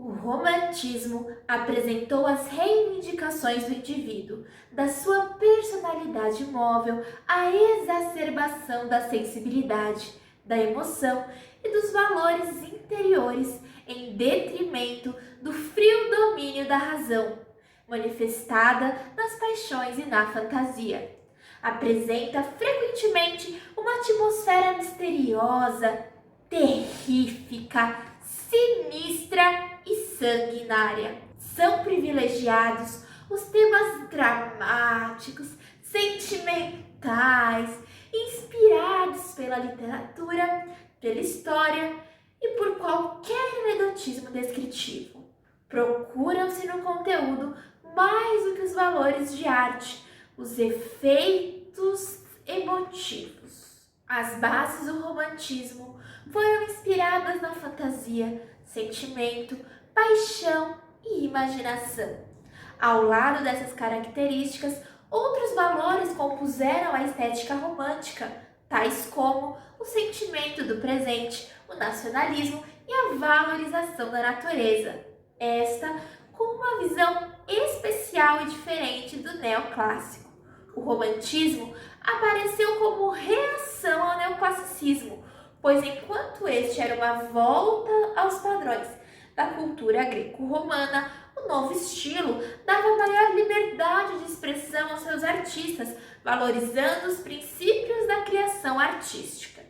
O romantismo apresentou as reivindicações do indivíduo, da sua personalidade móvel, à exacerbação da sensibilidade, da emoção e dos valores interiores, em detrimento do frio domínio da razão, manifestada nas paixões e na fantasia. Apresenta frequentemente uma atmosfera misteriosa, terrífica, sinistra e sanguinária. São privilegiados os temas dramáticos, sentimentais, inspirados pela literatura, pela história e por qualquer anedotismo descritivo. Procuram-se no conteúdo mais do que os valores de arte, os efeitos emotivos. As bases do romantismo foram inspiradas na fantasia, sentimento, paixão e imaginação. Ao lado dessas características, outros valores compuseram a estética romântica, tais como o sentimento do presente, o nacionalismo e a valorização da natureza. Esta com uma visão especial e diferente do neoclássico. O romantismo apareceu como reação ao neoclassicismo, pois enquanto este era uma volta aos padrões da cultura greco-romana, o novo estilo dava maior liberdade de expressão aos seus artistas, valorizando os princípios da criação artística.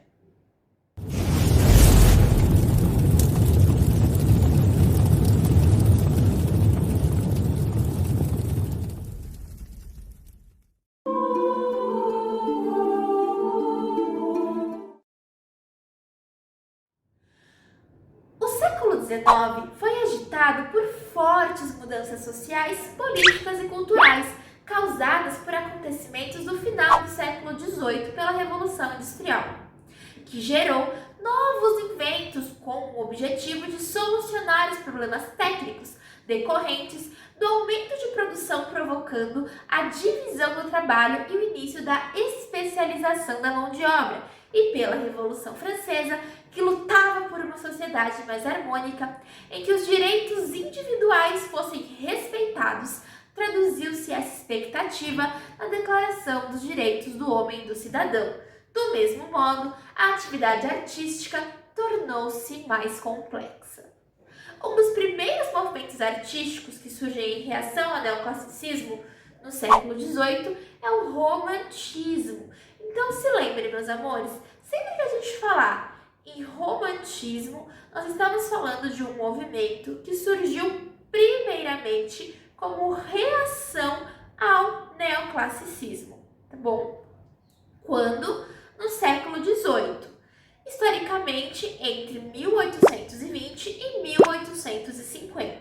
O século XIX foi agitado por fortes mudanças sociais, políticas e culturais, causadas por acontecimentos do final do século XVIII pela Revolução Industrial, que gerou novos inventos com o objetivo de solucionar os problemas técnicos decorrentes do aumento de produção, provocando a divisão do trabalho e o início da especialização da mão de obra, e pela Revolução Francesa, que lutava por uma sociedade mais harmônica, em que os direitos individuais fossem respeitados, traduziu-se essa expectativa na Declaração dos Direitos do Homem e do Cidadão. Do mesmo modo, a atividade artística tornou-se mais complexa. Um dos primeiros movimentos artísticos que surgem em reação ao neoclassicismo no século XVIII é o romantismo. Então se lembre, meus amores, sempre que a gente falar em romantismo, nós estamos falando de um movimento que surgiu primeiramente como reação ao neoclassicismo, tá bom? Quando? No século XVIII, historicamente entre 1820 e 1850.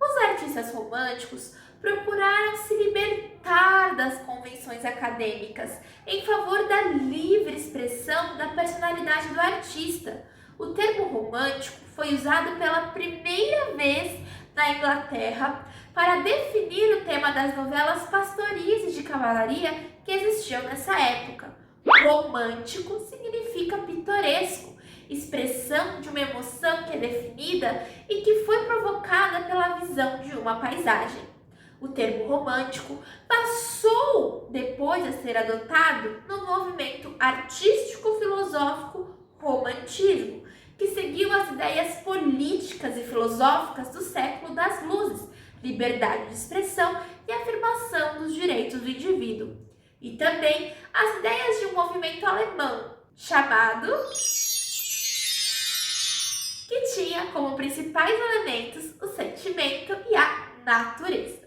Os artistas românticos procuraram se libertar das convenções acadêmicas em favor da livre expressão da personalidade do artista. O termo romântico foi usado pela primeira vez na Inglaterra para definir o tema das novelas pastoris e de cavalaria que existiam nessa época. Romântico significa pitoresco, expressão de uma emoção que é definida e que foi provocada pela visão de uma paisagem. O termo romântico passou depois a ser adotado no movimento artístico-filosófico romantismo, que seguiu as ideias políticas e filosóficas do século das luzes, liberdade de expressão e afirmação dos direitos do indivíduo. E também as ideias de um movimento alemão chamado, que tinha como principais elementos o sentimento e a natureza.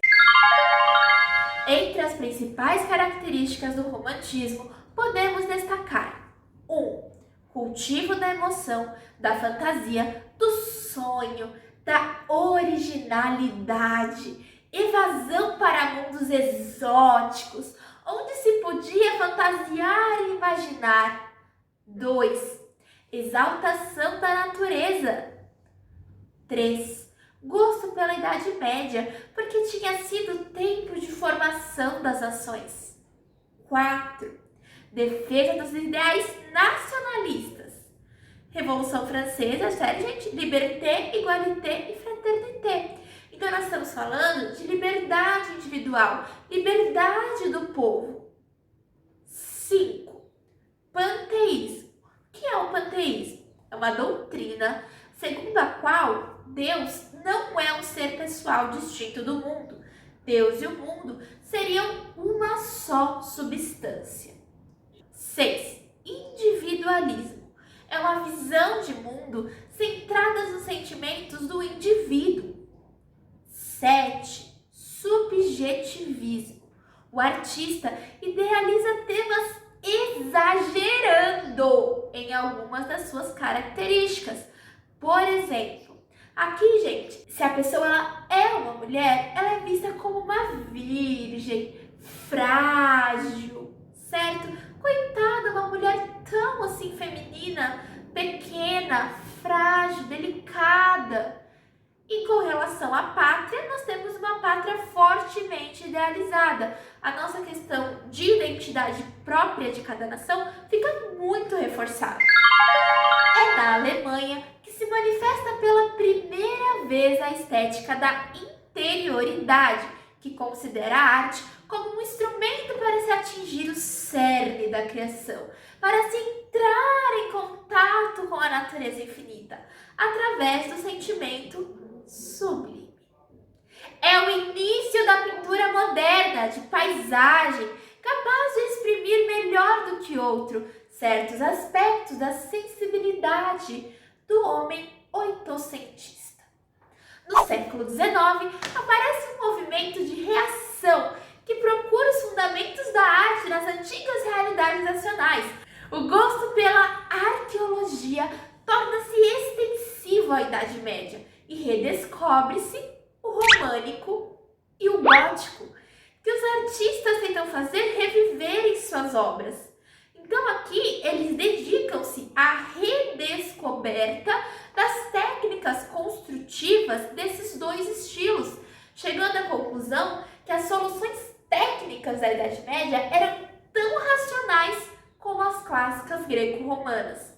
Entre as principais características do romantismo, podemos destacar 1. Cultivo da emoção, da fantasia, do sonho, da originalidade, evasão para mundos exóticos, onde se podia fantasiar e imaginar. 2. Exaltação da natureza. 3. Gosto pela Idade Média, porque tinha sido o tempo de formação das nações. 4. Defesa dos ideais nacionalistas. Revolução Francesa, sério, gente? Liberté, égalité e fraternité. Então, nós estamos falando de liberdade individual, liberdade do povo. 5. Panteísmo. O que é o panteísmo? É uma doutrina segundo a qual Deus não é um ser pessoal distinto do mundo. Deus e o mundo seriam uma só substância. 6. Individualismo. É uma visão de mundo centrada nos sentimentos do indivíduo. 7. Subjetivismo. O artista idealiza temas exagerando em algumas das suas características. Por exemplo, aqui, gente, se a pessoa ela é uma mulher, ela é vista como uma virgem, frágil, certo? Coitada, uma mulher tão assim feminina, pequena, frágil, delicada. E com relação à pátria, nós temos uma pátria fortemente idealizada. A nossa questão de identidade própria de cada nação fica muito reforçada. É na Alemanha que se manifesta pela primeira vez a estética da interioridade, que considera a arte como um instrumento para se atingir o cerne da criação, para se entrar em contato com a natureza infinita, através do sentimento sublime. É o início da pintura moderna, de paisagem, capaz de exprimir melhor do que outro certos aspectos da sensibilidade do homem oitocentista. No século XIX, aparece um movimento de reação que procura os fundamentos da arte nas antigas realidades nacionais. O gosto pela arqueologia torna-se extensivo à Idade Média e redescobre-se o românico e o gótico, que os artistas tentam fazer reviver em suas obras. Então aqui eles dedicam-se à redescoberta das técnicas construtivas desses dois estilos, chegando à conclusão que as soluções técnicas da Idade Média eram tão racionais como as clássicas greco-romanas.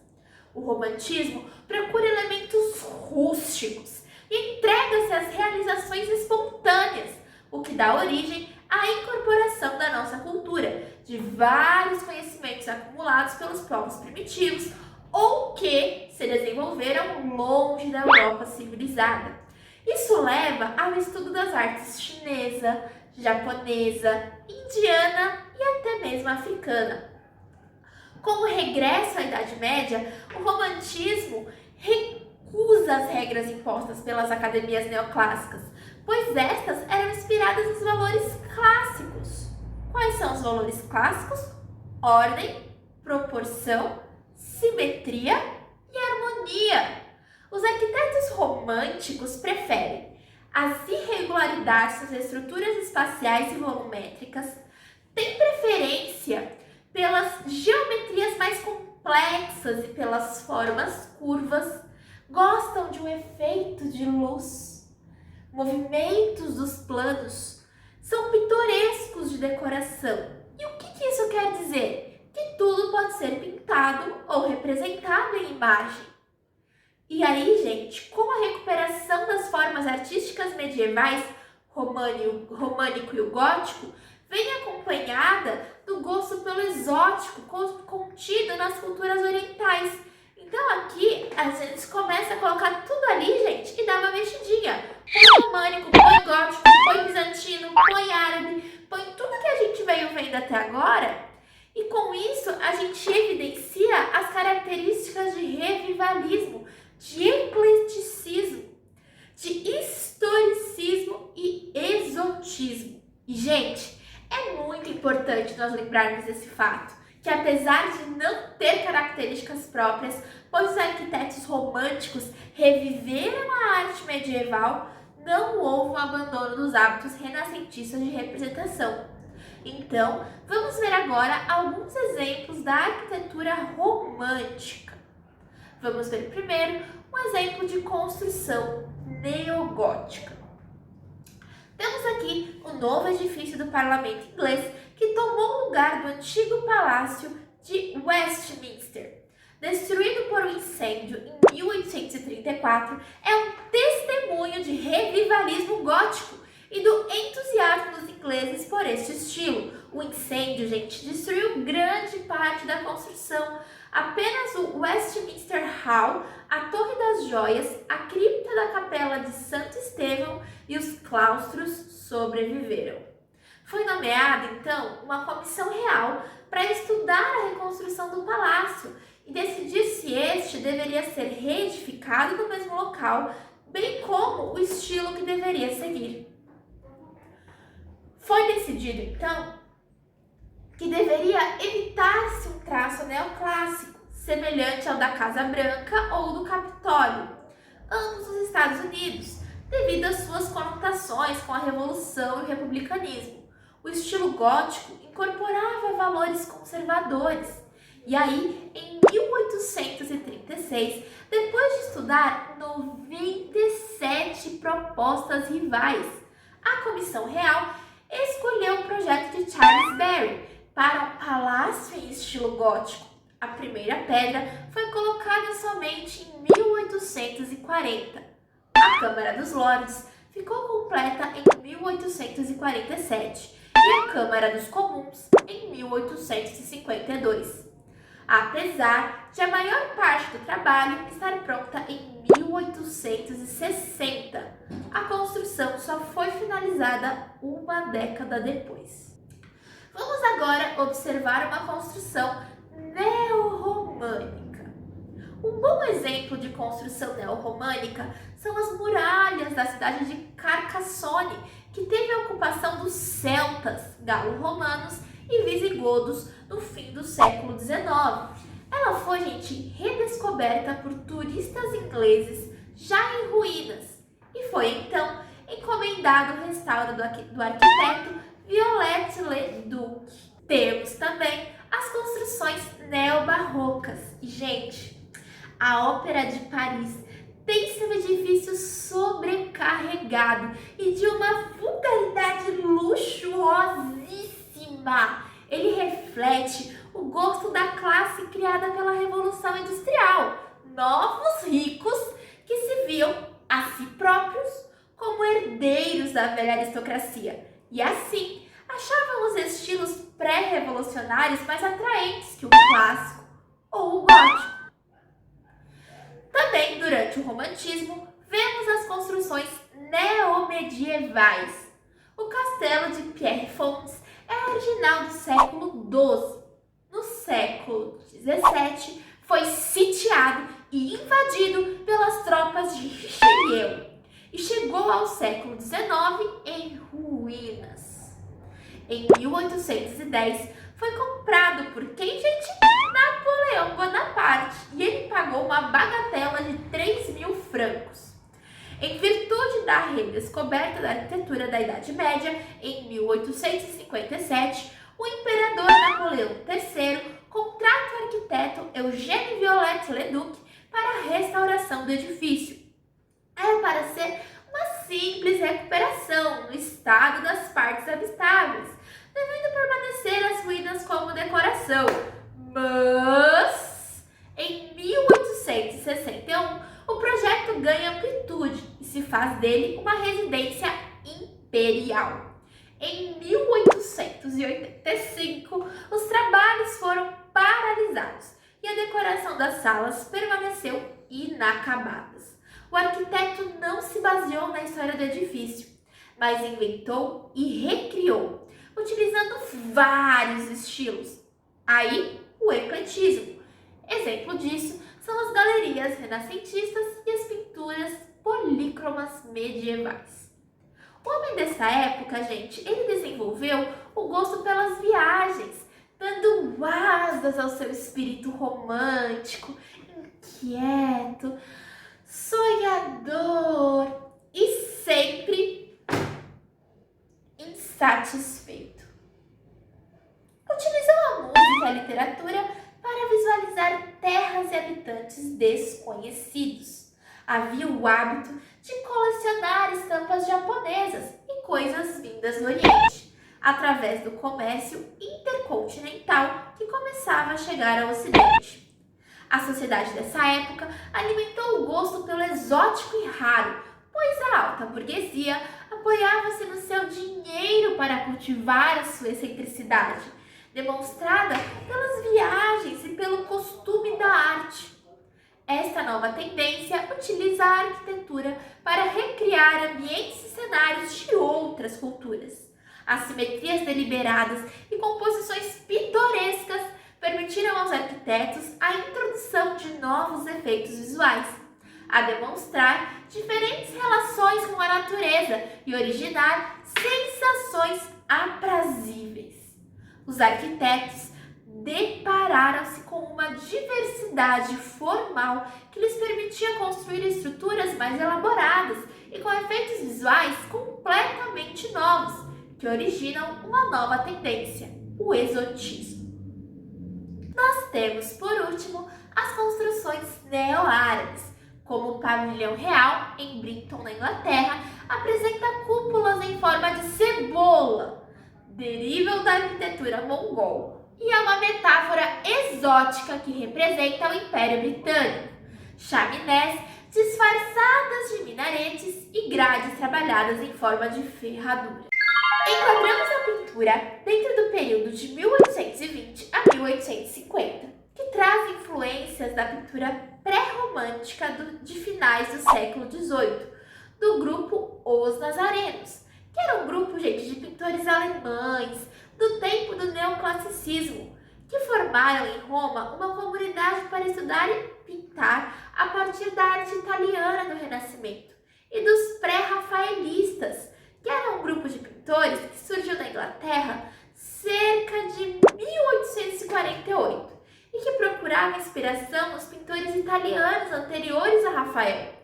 O romantismo procura elementos rústicos e entrega-se às realizações espontâneas, o que dá origem à incorporação da nossa cultura, de vários conhecimentos acumulados pelos povos primitivos ou que se desenvolveram longe da Europa civilizada. Isso leva ao estudo das artes chinesa, japonesa, indiana e até mesmo africana. Com o regresso à Idade Média, o romantismo recusa as regras impostas pelas academias neoclássicas, pois estas eram inspiradas nos valores clássicos. Quais são os valores clássicos? Ordem, proporção, simetria e harmonia. Os arquitetos românticos preferem as irregularidades das estruturas espaciais e volumétricas, têm preferência pelas geometrias mais complexas e pelas formas curvas, gostam de um efeito de luz. Movimentos dos planos são pitorescos de decoração. E o que isso quer dizer? Que tudo pode ser pintado ou representado em imagem. E aí, gente, com a recuperação das formas artísticas medievais, românico e o gótico, vem acompanhada do gosto pelo exótico contido nas culturas orientais. Então aqui a gente começa a colocar tudo ali, gente, e dá uma mexidinha. Põe românico, põe gótico, põe bizantino, põe árabe, põe tudo que a gente veio vendo até agora. E com isso a gente evidencia as características de revivalismo, de ecleticismo, de historicismo e exotismo. E, gente, é muito importante nós lembrarmos desse fato, que apesar de não ter características próprias, pois os arquitetos românticos reviveram a arte medieval, não houve um abandono dos hábitos renascentistas de representação. Então, vamos ver agora alguns exemplos da arquitetura romântica. Vamos ver primeiro um exemplo de construção neogótica. Temos aqui o novo edifício do parlamento inglês, que tomou o lugar do antigo palácio de Westminster. destruído por um incêndio em 1834, é um testemunho de revivalismo gótico e do entusiasmo dos ingleses por este estilo. O incêndio, gente, destruiu grande parte da construção. Apenas o Westminster Hall, a Torre das Joias, a cripta da Capela de Santo Estevão e os claustros sobreviveram. Foi nomeada, então, uma comissão real para estudar a reconstrução do palácio e decidir se este deveria ser reedificado no mesmo local, bem como o estilo que deveria seguir. Foi decidido, então, que deveria evitar-se um traço neoclássico, semelhante ao da Casa Branca ou do Capitólio, ambos os Estados Unidos, devido às suas conotações com a Revolução e o republicanismo. O estilo gótico incorporava valores conservadores. E aí, em 1836, depois de estudar 97 propostas rivais, a Comissão Real escolheu o projeto de Charles Barry para um palácio em estilo gótico. A primeira pedra foi colocada somente em 1840. A Câmara dos Lordes ficou completa em 1847 e a Câmara dos Comuns em 1852. Apesar de a maior parte do trabalho estar pronta em 1860, a construção só foi finalizada uma década depois. Vamos agora observar uma construção neorromânica. Um bom exemplo de construção neorromânica são as muralhas da cidade de Carcassonne, que teve a ocupação dos celtas, galo-romanos e visigodos no fim do século XIX. Ela foi, gente, redescoberta por turistas ingleses já em ruínas e foi então encomendado o restauro do arquiteto Viollet-le-Duc. Temos também as construções neobarrocas. E, gente, a Ópera de Paris tem seu edifício sobrecarregado e de uma vulgaridade luxuosíssima. Ele reflete o gosto da classe criada pela Revolução Industrial, novos ricos que se viam a si próprios como herdeiros da velha aristocracia e assim achavam os estilos pré-revolucionários mais atraentes que o clássico ou o gótico. Também, durante o romantismo, vemos as construções neomedievais. O castelo de Pierrefonds é original do século XII. No século XVII, foi sitiado e invadido pelas tropas de Richelieu e chegou ao século XIX em ruínas. Em 1810, foi comprado por quem, gente? Napoleão Bonaparte, e ele pagou uma bagatela de 3.000 francos. Em virtude da redescoberta da arquitetura da Idade Média, em 1857, o imperador Napoleão III contrata o arquiteto Eugène Viollet-le-Duc para a restauração do edifício. Era para ser uma simples recuperação no estado das partes habitáveis, devendo permanecer as ruínas como decoração. Mas, em 1861, o projeto ganha amplitude e se faz dele uma residência imperial. Em 1885, os trabalhos foram paralisados e a decoração das salas permaneceu inacabadas. O arquiteto não se baseou na história do edifício, mas inventou e recriou, utilizando vários estilos. Aí, o ecletismo. Exemplo disso são as galerias renascentistas e as pinturas polícromas medievais. O homem dessa época, gente, ele desenvolveu o gosto pelas viagens, dando asas ao seu espírito romântico, inquieto, sonhador e sempre insatisfeito. Utilizou a música e a literatura para visualizar terras e habitantes desconhecidos. Havia o hábito de colecionar estampas japonesas e coisas vindas do Oriente, através do comércio intercontinental que começava a chegar ao Ocidente. A sociedade dessa época alimentou o gosto pelo exótico e raro, pois a alta burguesia apoiava-se no seu dinheiro para cultivar a sua excentricidade, demonstrada pelas viagens e pelo costume da arte. Esta nova tendência utiliza a arquitetura para recriar ambientes e cenários de outras culturas. As simetrias deliberadas e composições pitorescas permitiram aos arquitetos a introdução de novos efeitos visuais, a demonstrar diferentes relações com a natureza e originar sensações aprazíveis. Os arquitetos depararam-se com uma diversidade formal que lhes permitia construir estruturas mais elaboradas e com efeitos visuais completamente novos, que originam uma nova tendência, o exotismo. Nós temos, por último, as construções neo-árabes, como o Pavilhão Real, em Brighton, na Inglaterra, apresenta cúpulas em forma de cebola, derivam da arquitetura mongol, e é uma metáfora exótica que representa o Império Britânico. Chaminés disfarçadas de minaretes e grades trabalhadas em forma de ferradura. Enquadramos a pintura dentro do período de 1820 a 1850, que traz influências da pintura pré-romântica de finais do século XVIII, do grupo Os Nazarenos, que era um grupo, gente, de pintores alemães do tempo do neoclassicismo, que formaram em Roma uma comunidade para estudar e pintar a partir da arte italiana do Renascimento e dos pré-rafaelistas, que era um grupo de pintores que surgiu na Inglaterra cerca de 1848 e que procurava inspiração nos pintores italianos anteriores a Rafael.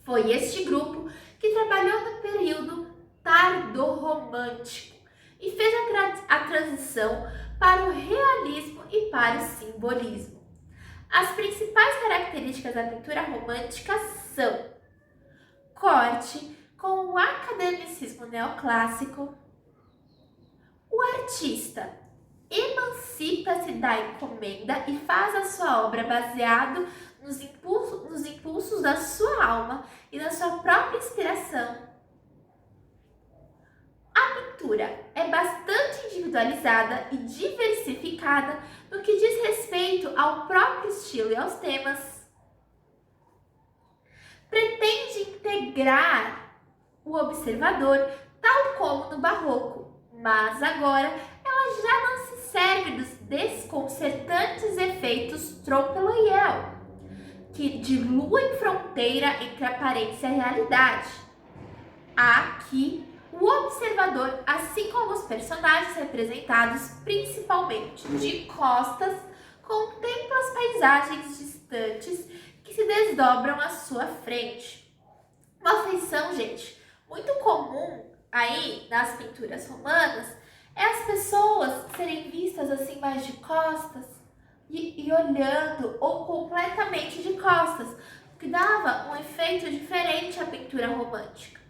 Foi este grupo que trabalhou no período tardo-romântico e fez a transição para o realismo e para o simbolismo. As principais características da pintura romântica são corte com o academicismo neoclássico. O artista emancipa-se da encomenda e faz a sua obra baseado nos impulsos da sua alma e na sua própria inspiração. A pintura é bastante individualizada e diversificada no que diz respeito ao próprio estilo e aos temas. Pretende integrar o observador, tal como no Barroco, mas agora ela já não se serve dos desconcertantes efeitos Trompe-l'œil, que diluem fronteira entre aparência e realidade. Aqui, o observador, assim como os personagens representados principalmente de costas, contempla as paisagens distantes que se desdobram à sua frente. Uma feição, gente, muito comum aí nas pinturas romanas é as pessoas serem vistas assim mais de costas e olhando, ou completamente de costas, o que dava um efeito diferente à pintura romântica.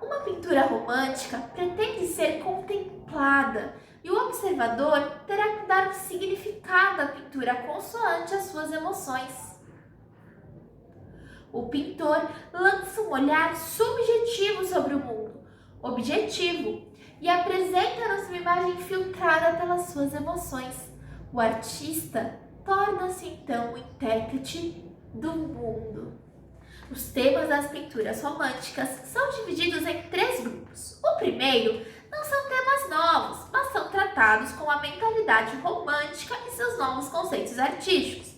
Uma pintura romântica pretende ser contemplada e o observador terá que dar um significado à pintura consoante às suas emoções. O pintor lança um olhar subjetivo sobre o mundo, objetivo, e apresenta-nos uma imagem filtrada pelas suas emoções. O artista torna-se então o intérprete do mundo. Os temas das pinturas românticas são divididos em 3 grupos. O primeiro não são temas novos, mas são tratados com a mentalidade romântica e seus novos conceitos artísticos.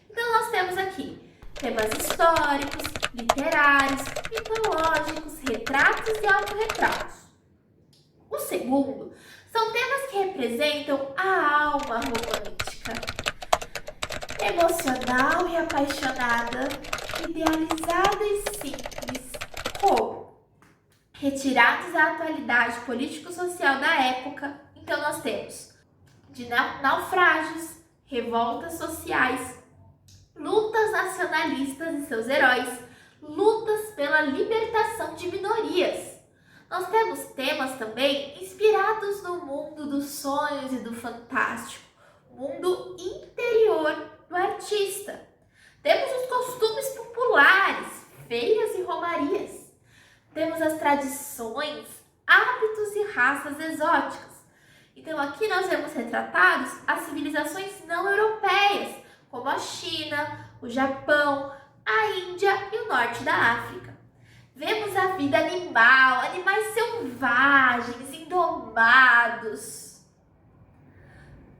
Então nós temos aqui temas históricos, literários, mitológicos, retratos e autorretratos. O segundo são temas que representam a alma romântica, emocional e apaixonada, idealizada e simples, como retirados da atualidade político-social da época. Então nós temos de naufrágios, revoltas sociais, lutas nacionalistas e seus heróis, lutas pela libertação de minorias. Nós temos temas também inspirados no mundo dos sonhos e do fantástico, mundo interior do artista. Temos os costumes populares, feiras e romarias. Temos as tradições, hábitos e raças exóticas. Então aqui nós vemos retratados as civilizações não europeias, como a China, o Japão, a Índia e o norte da África. Vemos a vida animal, animais selvagens, indomados.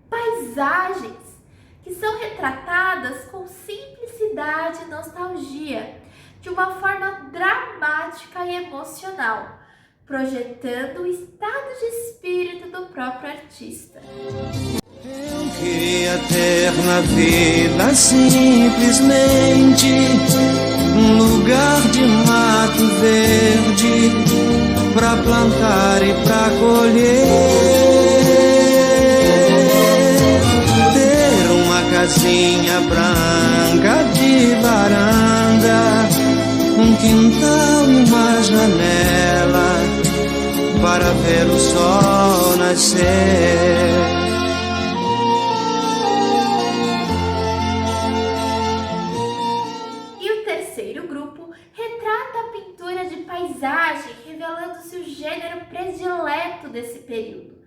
Paisagens que são retratadas com simplicidade e nostalgia, de uma forma dramática e emocional, projetando o estado de espírito do próprio artista. Eu queria ter na vida simplesmente um lugar de mato verde pra plantar e pra colher, ter uma casinha branca de varanda, um quintal e uma janela para ver o sol nascer. Retrata a pintura de paisagem, revelando-se o gênero predileto desse período.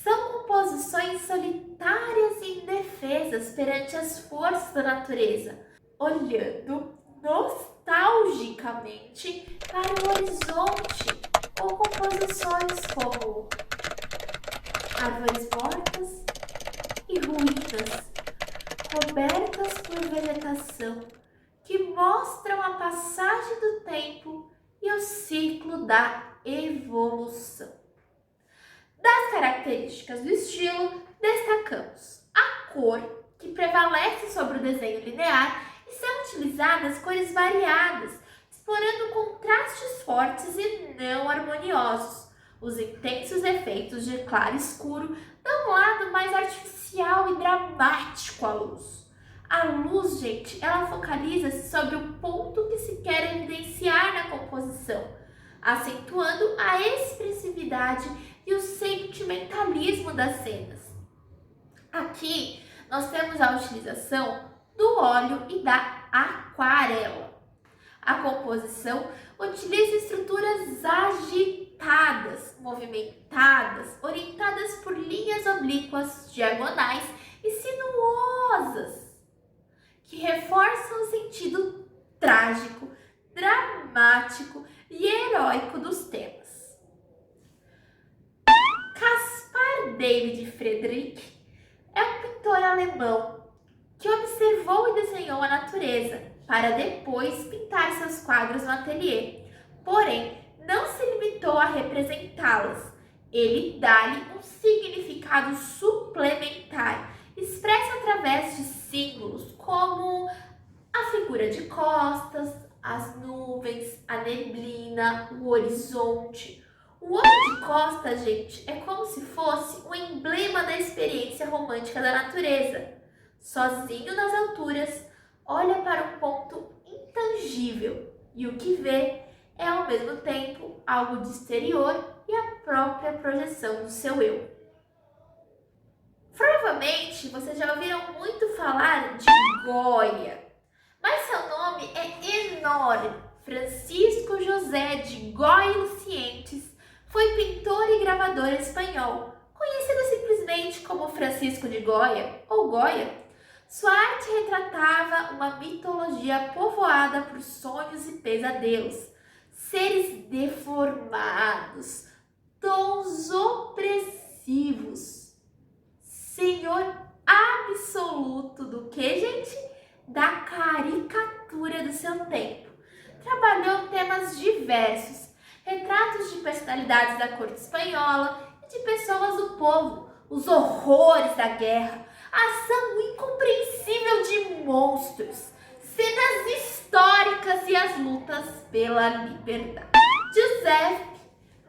São composições solitárias e indefesas perante as forças da natureza, olhando nostalgicamente para o horizonte, ou composições como árvores mortas e ruínas, cobertas por vegetação, que mostram a passagem do tempo e o ciclo da evolução. Das características do estilo, destacamos a cor, que prevalece sobre o desenho linear, e são utilizadas cores variadas, explorando contrastes fortes e não harmoniosos. Os intensos efeitos de claro e escuro dão um lado mais artificial e dramático à luz. A luz, gente, ela focaliza-se sobre o ponto que se quer evidenciar na composição, acentuando a expressividade e o sentimentalismo das cenas. Aqui, nós temos a utilização do óleo e da aquarela. A composição utiliza estruturas agitadas, movimentadas, orientadas por linhas oblíquas, diagonais e sinuosas, que reforçam o sentido trágico, dramático e heróico dos temas. Caspar David Friedrich é um pintor alemão que observou e desenhou a natureza para depois pintar seus quadros no ateliê. Porém, não se limitou a representá-las. Ele dá-lhe um significado suplementar, expressa através de símbolos como a figura de costas, as nuvens, a neblina, o horizonte. O homem de costas, gente, é como se fosse um emblema da experiência romântica da natureza. Sozinho nas alturas, olha para um ponto intangível e o que vê é ao mesmo tempo algo de exterior e a própria projeção do seu eu. Provavelmente vocês já ouviram muito falar de Goya, mas seu nome é enorme. Francisco José de Goya y Lucientes foi pintor e gravador espanhol, conhecido simplesmente como Francisco de Goya ou Goya. Sua arte retratava uma mitologia povoada por sonhos e pesadelos, seres deformados, tons opressivos, senhor absoluto do que, gente? Da caricatura do seu tempo. Trabalhou temas diversos, retratos de personalidades da corte espanhola e de pessoas do povo, os horrores da guerra, a ação incompreensível de monstros, cenas históricas e as lutas pela liberdade. Joseph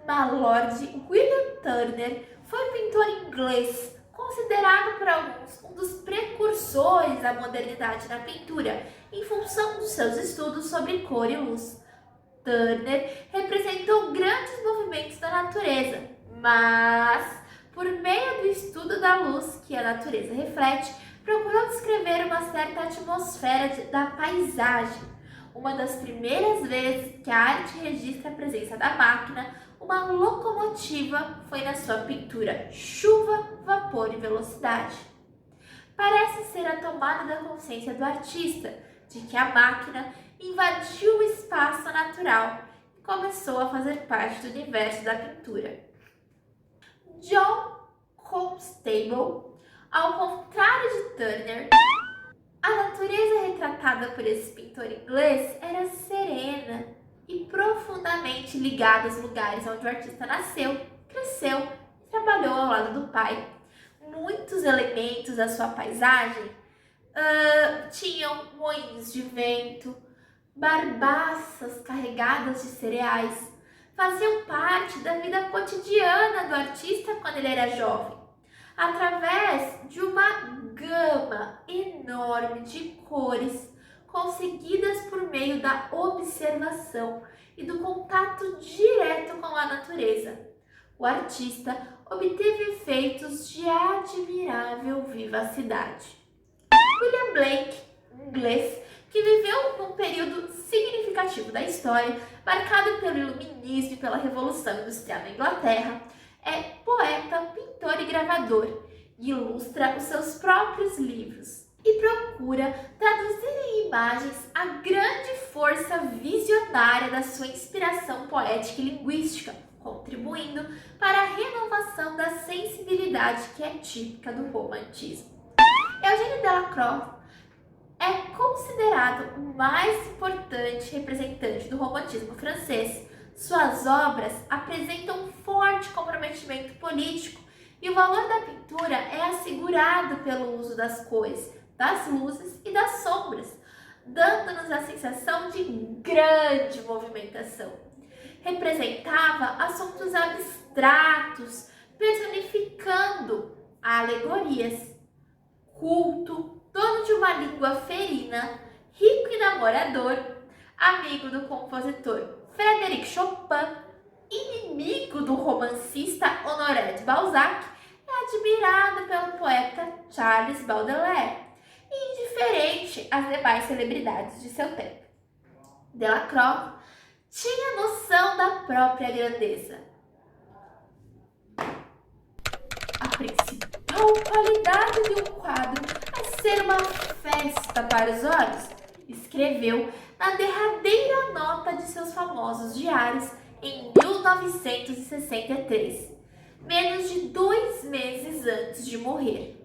Malord William Turner foi pintor inglês, considerado por alguns um dos precursores da modernidade na pintura, em função dos seus estudos sobre cor e luz. Turner representou grandes movimentos da natureza, mas por meio do estudo da luz que a natureza reflete, procurou descrever uma certa atmosfera da paisagem. Uma das primeiras vezes que a arte registra a presença da máquina, uma locomotiva, foi na sua pintura Chuva, Vapor e Velocidade. Parece ser a tomada da consciência do artista de que a máquina invadiu o espaço natural e começou a fazer parte do universo da pintura. John Constable, ao contrário de Turner, a natureza retratada por esse pintor inglês era serena e profundamente ligada aos lugares onde o artista nasceu, cresceu e trabalhou ao lado do pai. Muitos elementos da sua paisagem tinham moinhos de vento, barbaças carregadas de cereais, faziam parte da vida cotidiana do artista quando ele era jovem. Através de uma gama enorme de cores conseguidas por meio da observação e do contato direto com a natureza, o artista obteve efeitos de admirável vivacidade. William Blake, inglês, que viveu num período significativo da história, marcado pelo Iluminismo e pela Revolução Industrial na Inglaterra, é poeta, pintor e gravador, e ilustra os seus próprios livros e procura traduzir em imagens a grande força visionária da sua inspiração poética e linguística, contribuindo para a renovação da sensibilidade que é típica do romantismo. Eugène Delacroix é considerado o mais importante representante do romantismo francês. Suas obras apresentam um forte comprometimento político e o valor da pintura é assegurado pelo uso das cores, das luzes e das sombras, dando-nos a sensação de grande movimentação. Representava assuntos abstratos, personificando alegorias. Culto, dono de uma língua ferina, rico e namorador, amigo do compositor Frédéric Chopin, inimigo do romancista Honoré de Balzac, é admirado pelo poeta Charles Baudelaire e indiferente às demais celebridades de seu tempo. Delacroix tinha noção da própria grandeza. A principal qualidade de um quadro é ser uma festa para os olhos, escreveu na derradeira nota de seus famosos diários em 1963, menos de 2 meses antes de morrer.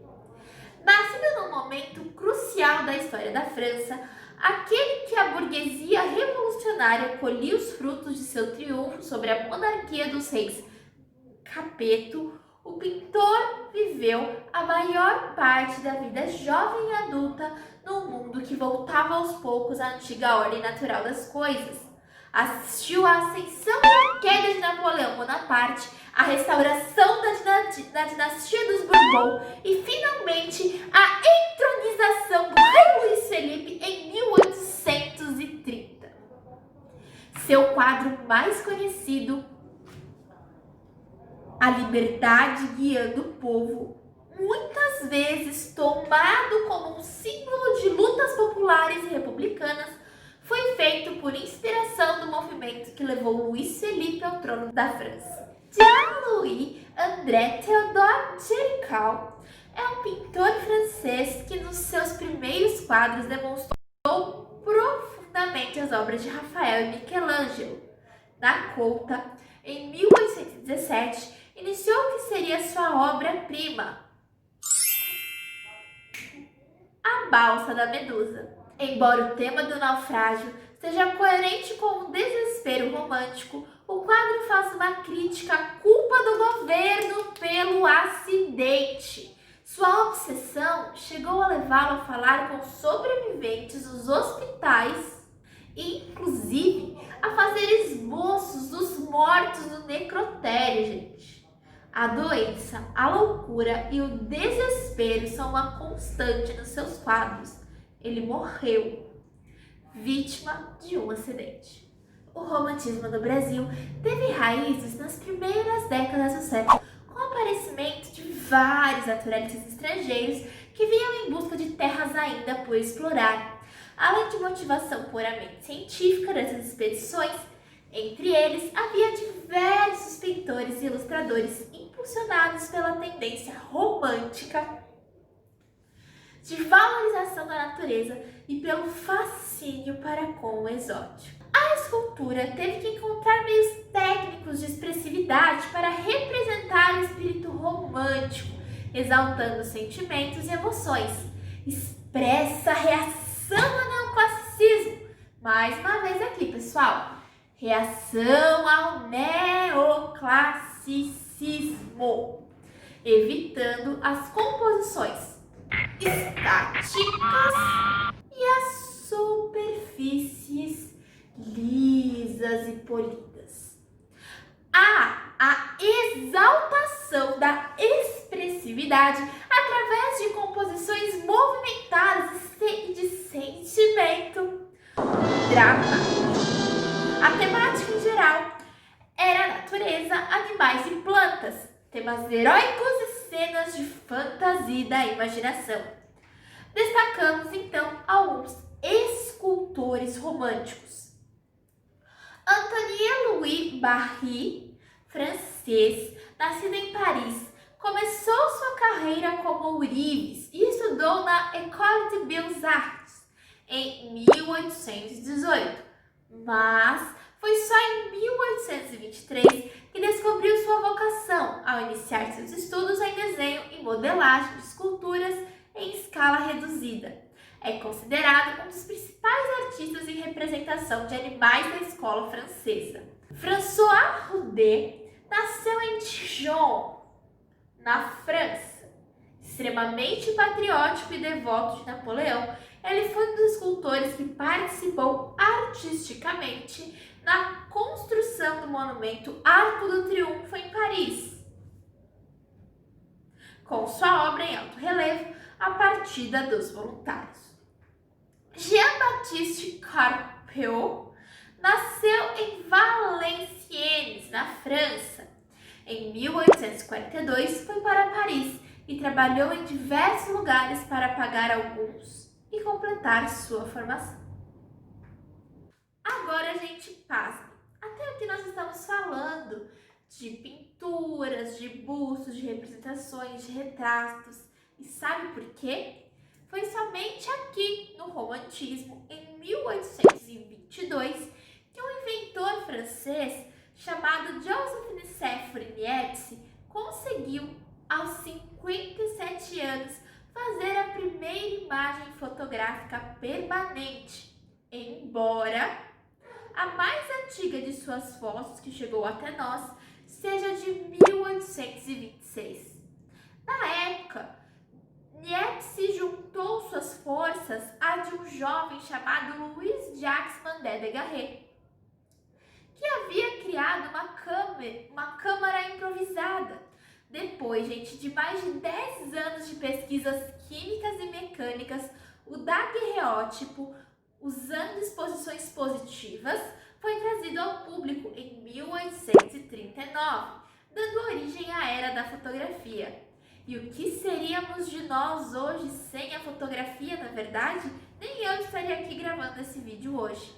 Nascido num momento crucial da história da França, aquele que a burguesia revolucionária colhia os frutos de seu triunfo sobre a monarquia dos reis Capeto, o pintor viveu a maior parte da vida jovem e adulta num mundo que voltava aos poucos à antiga ordem natural das coisas. Assistiu à ascensão e à queda de Napoleão Bonaparte, à restauração da dinastia dos Bourbon e, finalmente, à entronização do rei Luís Felipe em 1830. Seu quadro mais conhecido, A Liberdade Guiando o Povo, muitas vezes tomado como um símbolo de lutas populares e republicanas, foi feito por inspiração do movimento que levou Luís Felipe ao trono da França. Jean-Louis André Théodore Géricault é um pintor francês que nos seus primeiros quadros demonstrou profundamente as obras de Rafael e Michelangelo. Na Couta, em 1817, iniciou o que seria sua obra-prima, A Balsa da Medusa. Embora o tema do naufrágio seja coerente com o desespero romântico, o quadro faz uma crítica à culpa do governo pelo acidente. Sua obsessão chegou a levá-lo a falar com sobreviventes dos hospitais e, inclusive, a fazer esboços dos mortos no necrotério, gente. A doença, a loucura e o desespero são uma constante nos seus quadros. Ele morreu, vítima de um acidente. O romantismo no Brasil teve raízes nas primeiras décadas do século, com o aparecimento vários naturalistas estrangeiros que vinham em busca de terras ainda por explorar, além de motivação puramente científica dessas expedições. Entre eles, havia diversos pintores e ilustradores impulsionados pela tendência romântica de valorização da natureza e pelo fascínio para com o exótico. A escultura teve que encontrar meios técnicos de expressividade para representar o espírito romântico, exaltando sentimentos e emoções. Expressa reação ao neoclassicismo. Mais uma vez aqui, pessoal. Reação ao neoclassicismo, evitando as composições estáticas e as superfícies lisas e polidas. Há a exaltação da expressividade através de composições movimentadas e de sentimento dramático. A temática em geral era a natureza, animais e plantas, temas heróicos e cenas de fantasia e da imaginação. Destacamos então alguns escultores românticos. Antoine-Louis Barye, francês, nascido em Paris, começou sua carreira como ourives e estudou na École des Beaux-Arts em 1818. Mas foi só em 1823 que descobriu sua vocação ao iniciar seus estudos em desenho e modelagem de esculturas em escala reduzida. É considerado um dos principais artistas em representação de animais da escola francesa. François Roudet nasceu em Dijon, na França. Extremamente patriótico e devoto de Napoleão, ele foi um dos escultores que participou artisticamente na construção do monumento Arco do Triunfo em Paris, com sua obra em alto relevo, A Partida dos Voluntários. Jean-Baptiste Carpeaux nasceu em Valenciennes, na França. Em 1842, foi para Paris e trabalhou em diversos lugares para pagar alguns e completar sua formação. Agora, gente, pasme. Até aqui nós estamos falando de pinturas, de bustos, de representações, de retratos. E sabe por quê? Foi somente aqui, no Romantismo, em 1822, que um inventor francês chamado Joseph Nicéphore Niepce conseguiu, aos 57 anos, fazer a primeira imagem fotográfica permanente, embora a mais antiga de suas fotos que chegou até nós seja de 1826. Na época, Niepce juntou suas forças à de um jovem chamado Louis-Jacques Mandé Desgarret, que havia criado uma câmara improvisada. Depois, gente, de mais de 10 anos de pesquisas químicas e mecânicas, o daguerreótipo, usando exposições positivas, foi trazido ao público em 1839, dando origem à era da fotografia. E o que seríamos de nós hoje sem a fotografia, na verdade? Nem eu estaria aqui gravando esse vídeo hoje.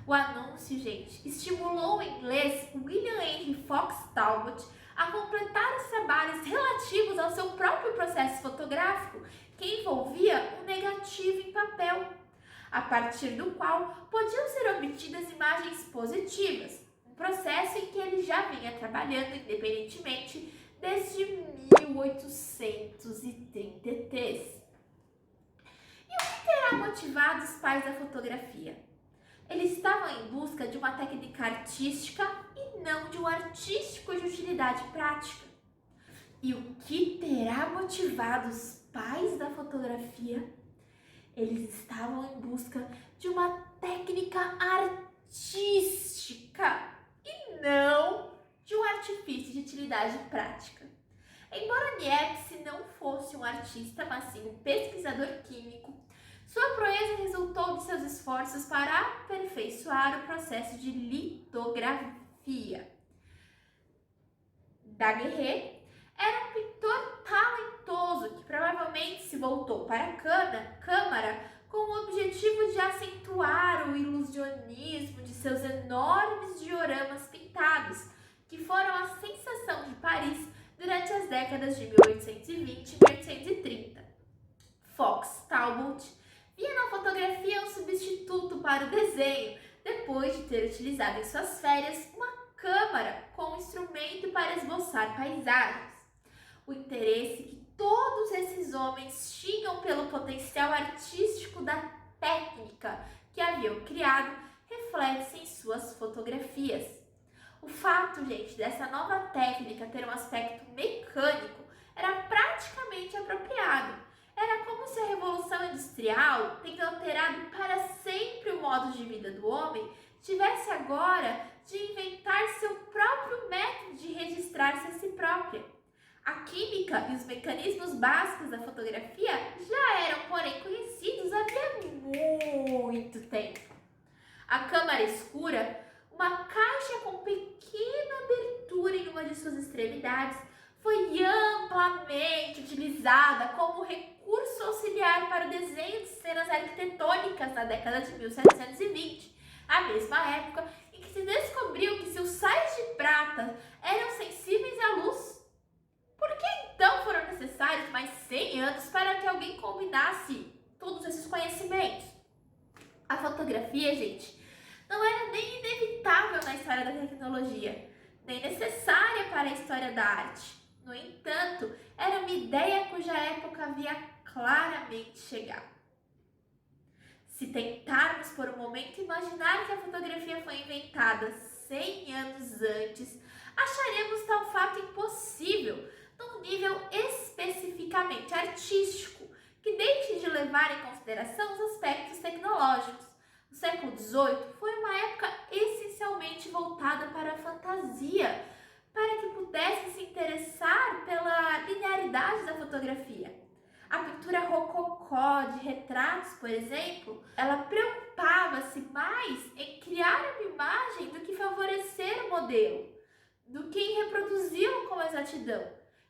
O anúncio, gente, estimulou o inglês William Henry Fox Talbot a completar os trabalhos relativos ao seu próprio processo fotográfico, que envolvia um negativo em papel, a partir do qual podiam ser obtidas imagens positivas, um processo em que ele já vinha trabalhando independentemente desde 1833. E o que terá motivado os pais da fotografia? Eles estavam em busca de uma técnica artística e não de um artístico de utilidade prática. E o que terá motivado os pais da fotografia? Eles estavam em busca de uma técnica artística e não de um artifício de utilidade prática. Embora Niepce não fosse um artista, mas sim um pesquisador químico, sua proeza resultou de seus esforços para aperfeiçoar o processo de litografia. Daguerret era um pintor talentoso que provavelmente se voltou para a câmara com o objetivo de acentuar o ilusionismo de seus enormes dioramas pintados, que foram a sensação de Paris durante as décadas de 1820 e 1830. Fox Talbot via na fotografia um substituto para o desenho, depois de ter utilizado em suas férias uma câmara como instrumento para esboçar paisagens. O interesse que todos esses homens tinham pelo potencial artístico da técnica que haviam criado reflete-se em suas fotografias. O fato, gente, dessa nova técnica ter um aspecto mecânico era praticamente apropriado. Era como se a Revolução Industrial, tendo alterado para sempre o modo de vida do homem, tivesse agora de inventar seu próprio método de registrar-se a si própria. A química e os mecanismos básicos da fotografia já eram, porém, conhecidos havia muito tempo. A câmara escura, uma caixa com pequena abertura em uma de suas extremidades, foi amplamente utilizada como recurso auxiliar para o desenho de cenas arquitetônicas na década de 1720, a mesma época em que se descobriu que se os sais de prata eram sensíveis à luz. Por que então foram necessários mais 100 anos para que alguém combinasse todos esses conhecimentos? A fotografia, gente, não era nem inevitável na história da tecnologia, nem necessária para a história da arte. No entanto, era uma ideia cuja época havia claramente chegado. Se tentarmos por um momento imaginar que a fotografia foi inventada 100 anos antes, acharemos tal fato impossível, num nível especificamente artístico, que deixe de levar em consideração os aspectos tecnológicos. O século XVIII foi uma época essencialmente voltada para a fantasia, para que pudesse se interessar pela linearidade da fotografia. A pintura rococó de retratos, por exemplo, ela preocupava-se mais em criar uma imagem do que favorecer o modelo, do que em reproduzi-lo com exatidão.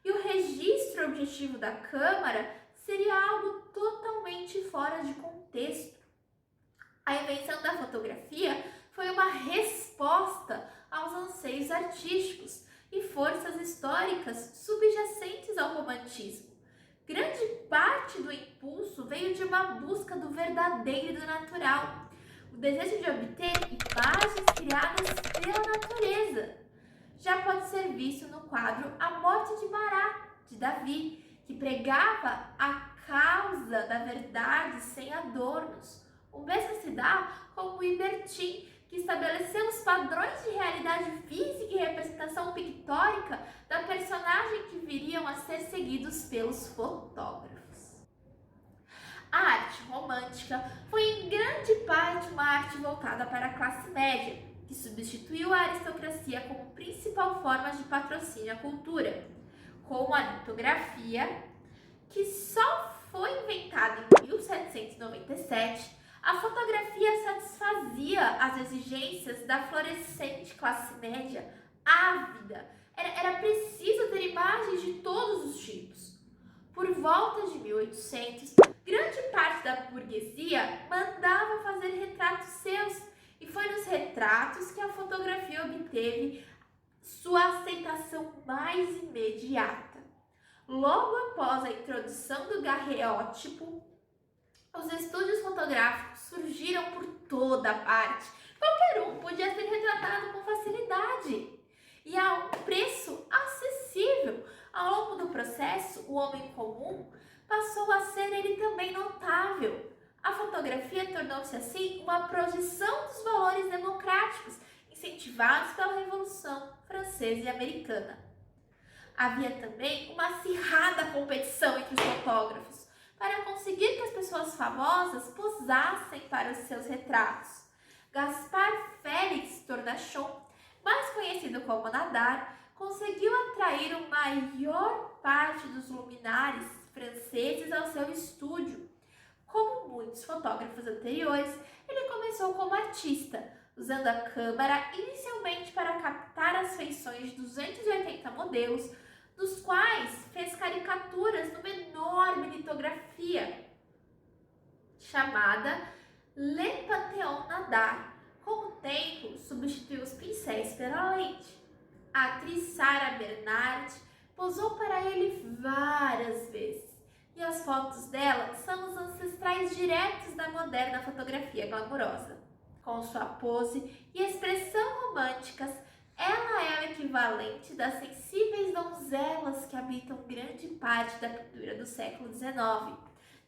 E o registro objetivo da câmara seria algo totalmente fora de contexto. A invenção da fotografia foi uma resposta aos anseios artísticos e forças históricas subjacentes ao romantismo. Grande parte do impulso veio de uma busca do verdadeiro e do natural, o desejo de obter imagens criadas pela natureza. Já pode ser visto no quadro A Morte de Marat, de Davi, que pregava a causa da verdade sem adornos. O mesmo se dá com o Ibertin, que estabeleceu os padrões de realidade física e representação pictórica da personagem que viriam a ser seguidos pelos fotógrafos. A arte romântica foi em grande parte uma arte voltada para a classe média, que substituiu a aristocracia como principal forma de patrocínio à cultura, com a litografia, que só foi inventada em 1797, a fotografia satisfazia as exigências da florescente classe média ávida. Era preciso ter imagens de todos os tipos. Por volta de 1800, grande parte da burguesia mandava fazer retratos seus, e foi nos retratos que a fotografia obteve sua aceitação mais imediata. Logo após a introdução do daguerreótipo, os estúdios fotográficos surgiram por toda parte. Qualquer um podia ser retratado com facilidade e a um preço acessível. Ao longo do processo, o homem comum passou a ser ele também notável. A fotografia tornou-se assim uma projeção dos valores democráticos incentivados pela Revolução Francesa e Americana. Havia também uma acirrada competição entre os fotógrafos para conseguir que as pessoas famosas posassem para os seus retratos. Gaspard Félix Tornachon, mais conhecido como Nadar, conseguiu atrair a maior parte dos luminares franceses ao seu estúdio. Como muitos fotógrafos anteriores, ele começou como artista, usando a câmera inicialmente para captar as feições de 280 modelos dos quais fez caricaturas numa enorme litografia chamada Le Panthéon Nadar. Com o tempo, substituiu os pincéis pela lente. A atriz Sarah Bernhardt posou para ele várias vezes, e as fotos dela são os ancestrais diretos da moderna fotografia glamurosa. Com sua pose e expressão românticas, ela é o equivalente das sensíveis donzelas que habitam grande parte da pintura do século XIX.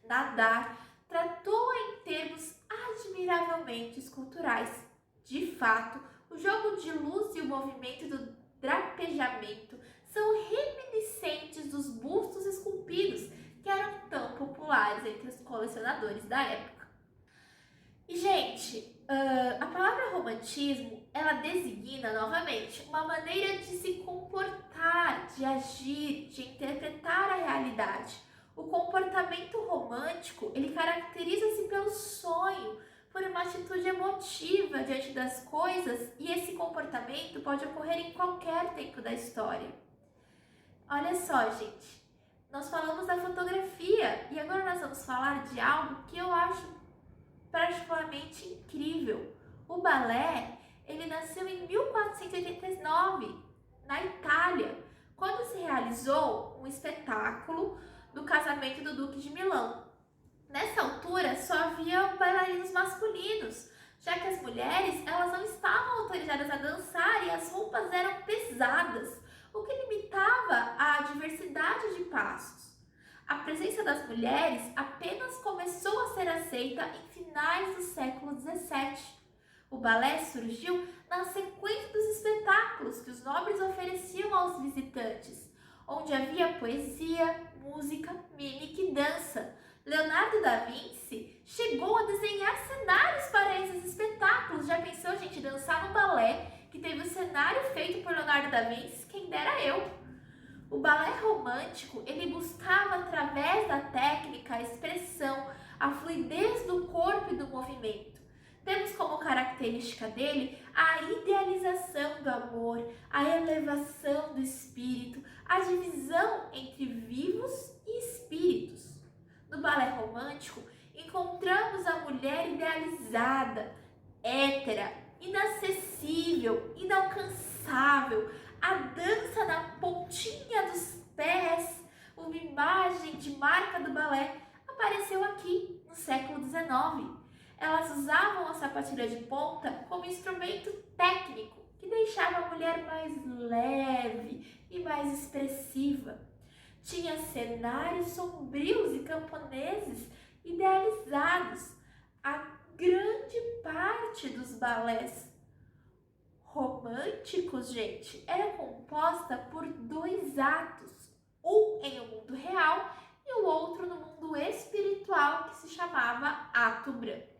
Nadar tratou-a em termos admiravelmente esculturais. De fato, o jogo de luz e o movimento do drapejamento são reminiscentes dos bustos esculpidos que eram tão populares entre os colecionadores da época. E, gente, a palavra romantismo, ela designa, novamente, uma maneira de se comportar, de agir, de interpretar a realidade. O comportamento romântico, ele caracteriza-se pelo sonho, por uma atitude emotiva diante das coisas, e esse comportamento pode ocorrer em qualquer tempo da história. Olha só, gente, nós falamos da fotografia e agora nós vamos falar de algo que eu acho particularmente incrível. O balé, ele nasceu em 1489, na Itália, quando se realizou um espetáculo do casamento do Duque de Milão. Nessa altura, só havia bailarinos masculinos, já que as mulheres elas não estavam autorizadas a dançar e as roupas eram pesadas, o que limitava a diversidade de passos. A presença das mulheres apenas começou a ser aceita em finais do século XVII. O balé surgiu na sequência dos espetáculos que os nobres ofereciam aos visitantes, onde havia poesia, música, mímica e dança. Leonardo da Vinci chegou a desenhar cenários para esses espetáculos. Já pensou, gente, dançar no balé que teve o cenário feito por Leonardo da Vinci? Quem dera eu! O balé romântico, ele buscava através da técnica a expressão, a fluidez do corpo e do movimento. Temos como característica dele a idealização do amor, a elevação do espírito, a divisão entre vivos e espíritos. No balé romântico, encontramos a mulher idealizada, hétera, inacessível, inalcançável, a dança na pontinha dos pés, uma imagem de marca do balé, apareceu aqui no século XIX. Elas usavam a sapatilha de ponta como instrumento técnico que deixava a mulher mais leve e mais expressiva. Tinha cenários sombrios e camponeses idealizados. A grande parte dos balés românticos, gente, era composta por 2 atos, um em um mundo real e o outro no mundo espiritual, que se chamava ato branco.